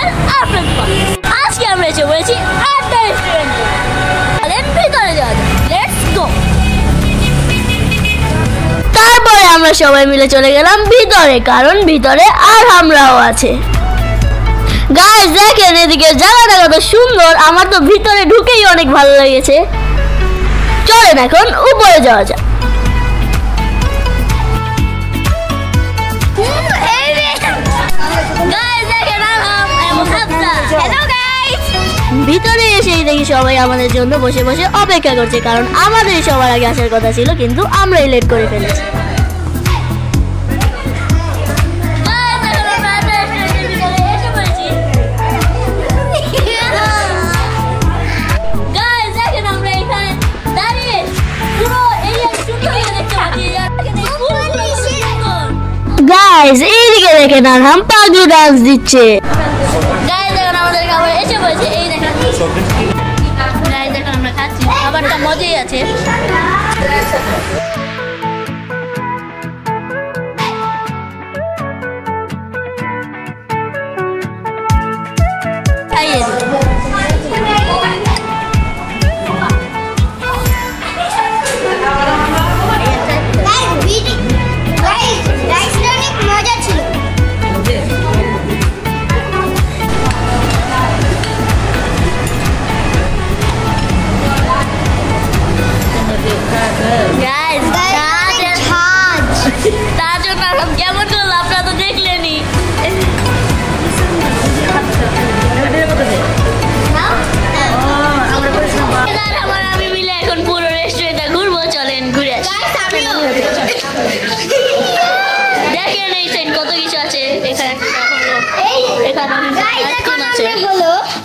Channel Afran Faruk. আজকে আমরা এসে পড়েছি আড্ডা রেস্টুরেন্টে। ভিতরে যাওয়া যাক, লেটস গো। তারপরে আমরা সবাই মিলে চলে গেলাম ভিতরে, কারণ ভিতরে আর আমরাও আছে। গাইস দেখেন এদিকে জায়গাটা কত সুন্দর, আমার তো ভিতরে ঢুকেই অনেক ভালো লেগেছে। চলেন এখন উপরে যাওয়া যাক। ভিতরে এসেই দেখি সবাই আমাদের জন্য বসে বসে অপেক্ষা করছে, কারণ আমাদের সবার আগে আসার কথা ছিল, কিন্তু আমরাই লেট করে ফেলেছি। গাইস এইদিকে দেখেন আরহাম পাগলু ডান্স দিচ্ছে। গাইস দেখেন আমাদের খাবার এসে পড়েছে, এই দেখেন। গাইস দেখেন আমরা খাচ্ছি, খাবারটা মজাই আছে। কেমন করলো আপনারা তো দেখলেনি। আমি মিলে এখন পুরো রেস্টুরেন্টটা ঘুরবো, চলেন ঘুরে দেখেন এই সাইড কত কিছু আছে। এখানে আছে,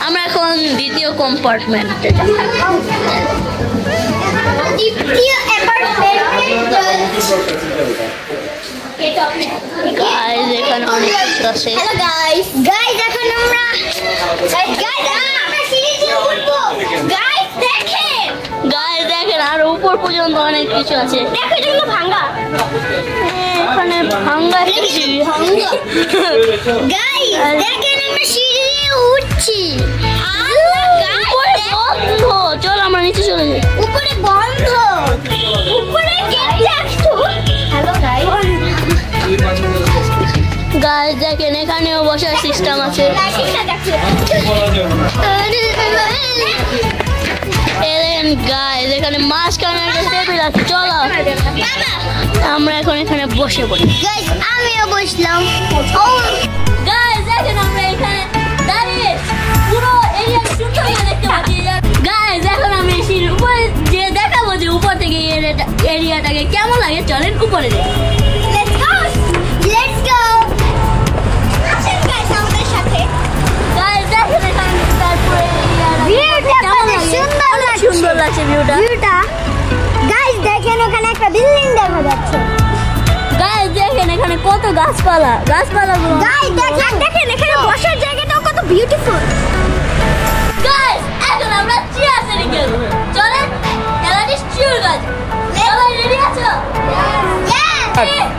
আমরা এখন দ্বিতীয় কম্পার্টমেন্টে যাব। গাইস এখানে অনেক কিছু আছে। হ্যালো গাইস, এখন আমরা সিঁড়ি দিয়ে উঠবো। গাইস দেখেন আর উপর পর্যন্ত অনেক কিছু আছে। দেখো এগুলো ভাঙা, এখানে ভাঙা সিঁড়ি। গাইস দেখেন আমরা সিঁড়ি দিয়ে উঠছি। বন্ধ, চল আমরা নিচে চলে যাই। উপরে বন্ধ, উপরে গেট আছে। হ্যালো গাইস দেখেন এখানেও বসার সিস্টেম আছে। গাইস এখানে মাঝখানে একটা টেবিল আছে, চলো আমরা এখন এখানে বসে পড়ি। গাইস আমিও বসলাম। গাইস দেখেন আমরা এখানে দাঁড়িয়ে পুরো এরিয়া সুন্দর করে দেখতে পাচ্ছি। গাইস এখন আমি সিঁড়ির উপরে যে দেখাবো যে উপর থেকে এরিয়াটাকে কেমন লাগে, চলেন উপরে যাই। সুন্দর লাগছে ভিউটা। গাইস দেখেন ওখানে একটা বিল্ডিং দেখা যাচ্ছে। গাইস দেখেন এখানে কত গাছপালা গুলো। গাইস দেখেন এখানে বসার জায়গাটাও কত বিউটিফুল। গাইস এখন আমরা চিয়ার্স এর দিকে যাব, চলেন খেলাটি শুরু করা যাক। সবাই রেডি আছো? Yes.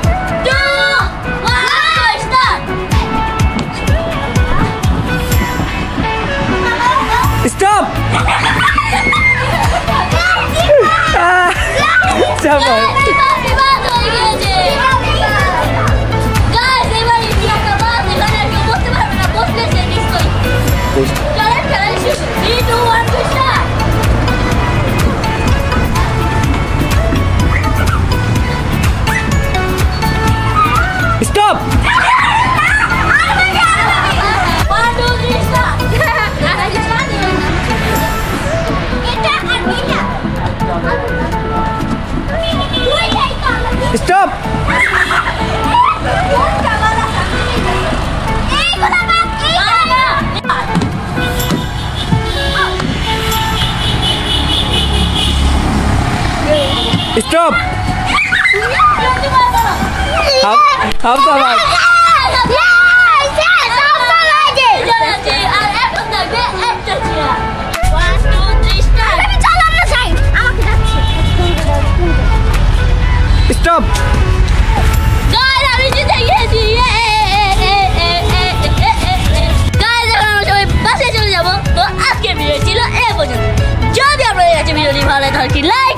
2 1 start. Stop. Stop! Stop! Stop! How about? Stop! Guys, আমি জিতে গেছি। Guys, এখন লাইক